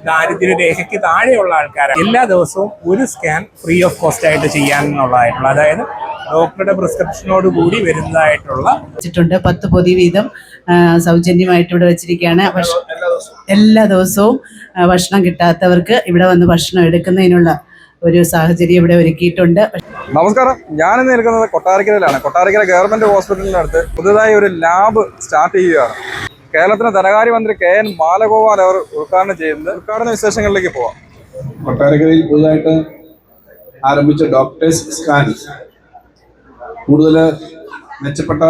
ദാരിദ്ര്യരേഖയ്ക്ക് താഴെയുള്ള ആൾക്കാരാണ് എല്ലാ ദിവസവും ഒരു സ്കാൻ ഫ്രീ ഓഫ് കോസ്റ്റ് ആയിട്ട് ചെയ്യാനുള്ളതായിട്ടുള്ള, അതായത് ഡോക്ടറുടെ പ്രിസ്ക്രിപ്ഷനോട് കൂടി വരുന്നതായിട്ടുള്ള 10 പൊതി വീതം സൗജന്യമായിട്ട് ഇവിടെ വെച്ചിരിക്കുകയാണ്. എല്ലാ ദിവസവും ഭക്ഷണം കിട്ടാത്തവർക്ക് ഇവിടെ വന്ന് ഭക്ഷണം എടുക്കുന്നതിനുള്ള ഒരു സാഹചര്യം ഇവിടെ ഒരുക്കിയിട്ടുണ്ട്. നമസ്കാരം, ഞാനിന്ന് നിൽക്കുന്നത് കൊട്ടാരക്കരയിലാണ്. കൊട്ടാരക്കര ഗവൺമെന്റ് ഹോസ്പിറ്റലിനടുത്ത് പുതുതായി ഒരു ലാബ് സ്റ്റാർട്ട് ചെയ്യുകയാണ്. കേരളത്തിലെ ധനകാര്യമന്ത്രി KN ബാലഗോപാൽ അവർ ഉദ്ഘാടനം ചെയ്യുന്നത്. ഉദ്ഘാടന വിശേഷങ്ങളിലേക്ക് പോവാം. കൊട്ടാരക്കരയിൽ പുതുതായിട്ട് ആരംഭിച്ച ഡോക്ടേഴ്സ് സ്കാൻ കൂടുതൽ മെച്ചപ്പെട്ട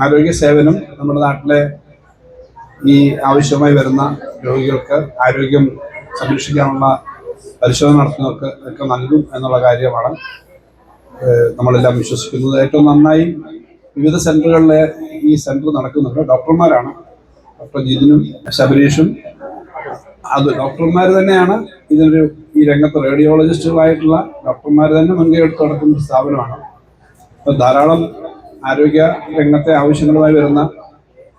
ആരോഗ്യ സേവനം നമ്മുടെ നാട്ടിലെ ഈ ആവശ്യമായി വരുന്ന രോഗികൾക്ക് ആരോഗ്യം സംരക്ഷിക്കാനുള്ള പരിശോധന നടത്തുന്നവർക്ക് ഒക്കെ നൽകും എന്നുള്ള കാര്യമാണ് നമ്മളെല്ലാം വിശ്വസിക്കുന്നത്. ഏറ്റവും നന്നായി വിവിധ സെന്ററുകളിലെ ഈ സെന്റർ നടക്കുന്നുണ്ട്. ഡോക്ടർമാരാണ്, ഡോക്ടർ ജിതിനും ശബരീഷും, അത് ഡോക്ടർമാർ തന്നെയാണ് ഇതിനൊരു ഈ രംഗത്ത് റേഡിയോളജിസ്റ്റുകളായിട്ടുള്ള ഡോക്ടർമാർ തന്നെ മുൻകൈ എടുത്ത് നടക്കുന്ന ഒരു സ്ഥാപനമാണ്. അപ്പോൾ ധാരാളം ആരോഗ്യ രംഗത്തെ ആവശ്യങ്ങളുമായി വരുന്ന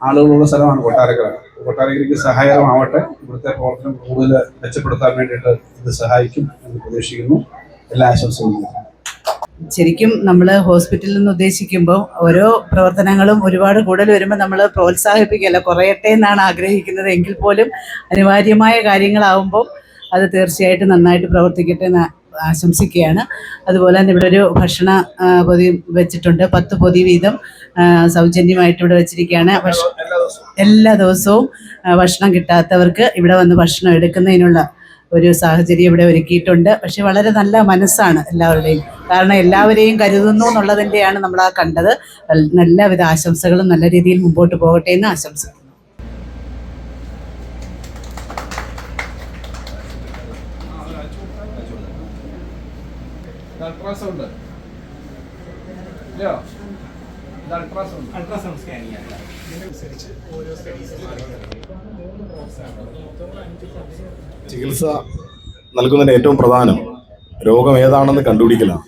ആളുകളുള്ള സ്ഥലമാണ് കൊട്ടാരക്കര. കൊട്ടാരക്കരയ്ക്ക് സഹായകരമാവട്ടെ. ഇവിടുത്തെ പ്രവർത്തനം കൂടുതൽ മെച്ചപ്പെടുത്താൻ വേണ്ടിയിട്ട് ഇത് സഹായിക്കും എന്ന് പ്രതീക്ഷിക്കുന്നു. എല്ലാ ആശംസകളും. ശരിക്കും നമ്മൾ ഹോസ്പിറ്റലിൽ നിന്ന് ഉദ്ദേശിക്കുമ്പോൾ ഓരോ പ്രവർത്തനങ്ങളും ഒരുപാട് കൂടുതൽ വരുമ്പോൾ നമ്മൾ പ്രോത്സാഹിപ്പിക്കുകയല്ല, കുറയട്ടെ എന്നാണ് ആഗ്രഹിക്കുന്നത്. എങ്കിൽ പോലും അനിവാര്യമായ കാര്യങ്ങളാവുമ്പോൾ അത് തീർച്ചയായിട്ടും നന്നായിട്ട് പ്രവർത്തിക്കട്ടെ എന്ന് ആശംസിക്കുകയാണ്. അതുപോലെ തന്നെ ഇവിടെ ഒരു ഭക്ഷണ പൊതി വെച്ചിട്ടുണ്ട്. 10 പൊതി വീതം സൗജന്യമായിട്ട് ഇവിടെ വെച്ചിരിക്കുകയാണ്. എല്ലാ ദിവസവും ഭക്ഷണം കിട്ടാത്തവർക്ക് ഇവിടെ വന്ന് ഭക്ഷണം എടുക്കുന്നതിനുള്ള ഒരു സാഹചര്യം ഇവിടെ ഒരുക്കിയിട്ടുണ്ട്. പക്ഷെ വളരെ നല്ല മനസ്സാണ് എല്ലാവരുടെയും. കാരണം എല്ലാവരെയും കരുതുന്നു എന്നുള്ളതിൻ്റെയാണ് നമ്മൾ ആ കണ്ടത്. എല്ലാവിധ ആശംസകളും നല്ല രീതിയിൽ മുമ്പോട്ട് പോകട്ടെ എന്ന് ആശംസിക്കുന്നു. ചികിത്സ നൽകുന്നതിന് ഏറ്റവും പ്രധാനം രോഗം ഏതാണെന്ന് കണ്ടുപിടിക്കലാണ്.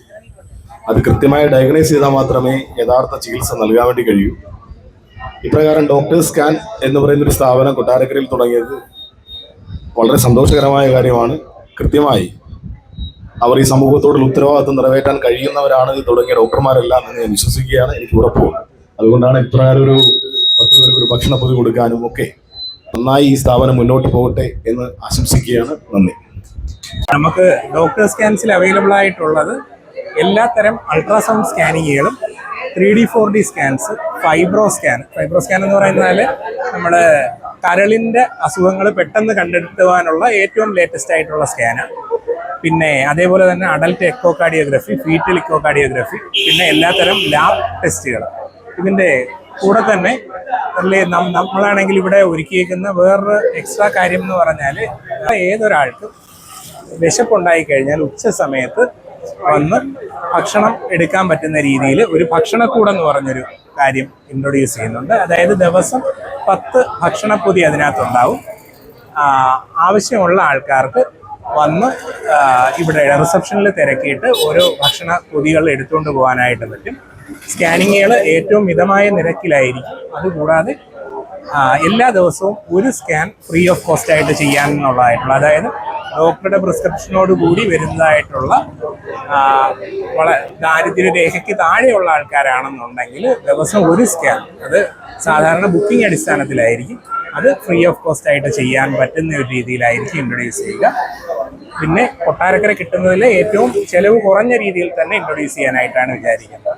അത് കൃത്യമായി ഡയഗ്നൈസ് ചെയ്താൽ മാത്രമേ യഥാർത്ഥ ചികിത്സ നൽകാൻ വേണ്ടി കഴിയൂ. ഇപ്രകാരം ഡോക്ടേഴ്സ് സ്കാൻ എന്ന് പറയുന്നൊരു സ്ഥാപനം കൊട്ടാരക്കരയിൽ തുടങ്ങിയത് വളരെ സന്തോഷകരമായ കാര്യമാണ്. കൃത്യമായി അവർ ഈ സമൂഹത്തോടുള്ള ഉത്തരവാദിത്വം നിറവേറ്റാൻ കഴിയുന്നവരാണ് ഇത് തുടങ്ങിയ ഡോക്ടർമാരെല്ലാം എന്ന് ഞാൻ വിശ്വസിക്കുകയാണ്. എനിക്ക് ഉറപ്പുണ്ട്. അതുകൊണ്ടാണ് ഇപ്രകാരം ഒരു 10 പേർക്ക് ഒരു ഭക്ഷണ പൊതി കൊടുക്കാനും ഒക്കെ നന്നായി ഈ സ്ഥാപനം മുന്നോട്ട് പോകട്ടെ എന്ന് ആശംസിക്കുകയാണ്. നന്ദി. നമുക്ക് ഡോക്ടർ സ്കാൻസിൽ അവൈലബിൾ ആയിട്ടുള്ളത് എല്ലാത്തരം അൾട്രാസൗണ്ട് സ്കാനിങ്ങുകളും 3D 4D scans, fibro scan എന്ന് പറയുന്നത് നമ്മുടെ കരളിൻ്റെ അസുഖങ്ങൾ പെട്ടെന്ന് കണ്ടെത്തുവാനുള്ള ഏറ്റവും ലേറ്റസ്റ്റ് ആയിട്ടുള്ള സ്കാനാണ്. പിന്നെ അതേപോലെ തന്നെ അഡൽട്ട് എക്കോകാർഡിയോഗ്രഫി, ഫീറ്റൽ എക്കോകാർഡിയോഗ്രഫി, പിന്നെ എല്ലാത്തരം ലാബ് ടെസ്റ്റുകൾ. ഇതിൻ്റെ കൂടെ തന്നെ നമ്മളാണെങ്കിൽ ഇവിടെ ഒരുക്കിയിരിക്കുന്ന വേറൊരു എക്സ്ട്രാ കാര്യം എന്ന് പറഞ്ഞാൽ, ഏതൊരാൾക്കും വിശപ്പുണ്ടായി കഴിഞ്ഞാൽ ഉച്ച സമയത്ത് വന്ന് ഭക്ഷണം എടുക്കാൻ പറ്റുന്ന രീതിയിൽ ഒരു ഭക്ഷണക്കൂടെന്ന് പറഞ്ഞൊരു കാര്യം ഇൻട്രൊഡ്യൂസ് ചെയ്യുന്നുണ്ട്. അതായത് ദിവസം 10 ഭക്ഷണപ്പൊതി അതിനകത്തുണ്ടാവും. ആവശ്യമുള്ള ആൾക്കാർക്ക് വന്ന് ഇവിടെ റിസപ്ഷനിൽ തിരക്കിയിട്ട് ഓരോ ഭക്ഷണ പൊതികൾ എടുത്തുകൊണ്ട് പോകാനായിട്ട് പറ്റും. സ്കാനിങ്ങുകൾ ഏറ്റവും മിതമായ നിരക്കിലായിരിക്കും. അതുകൂടാതെ എല്ലാ ദിവസവും ഒരു സ്കാൻ ഫ്രീ ഓഫ് കോസ്റ്റ് ആയിട്ട് ചെയ്യാനുള്ളതായിട്ടുള്ള, അതായത് ഡോക്ടറുടെ പ്രിസ്ക്രിപ്ഷനോട് കൂടി വരുന്നതായിട്ടുള്ള, ദാരിദ്ര്യരേഖയ്ക്ക് താഴെയുള്ള ആൾക്കാരാണെന്നുണ്ടെങ്കിൽ ദിവസം ഒരു സ്കാൻ, അത് സാധാരണ ബുക്കിംഗ് അടിസ്ഥാനത്തിലായിരിക്കും, അത് ഫ്രീ ഓഫ് കോസ്റ്റ് ആയിട്ട് ചെയ്യാൻ പറ്റുന്ന ഒരു രീതിയിലായിരിക്കും ഇൻട്രൊഡ്യൂസ് ചെയ്യുക. പിന്നെ കൊട്ടാരക്കര കിട്ടുന്നതിൽ ഏറ്റവും ചെലവ് കുറഞ്ഞ രീതിയിൽ തന്നെ ഇൻട്രൊഡ്യൂസ് ചെയ്യാനായിട്ടാണ് വിചാരിക്കുന്നത്.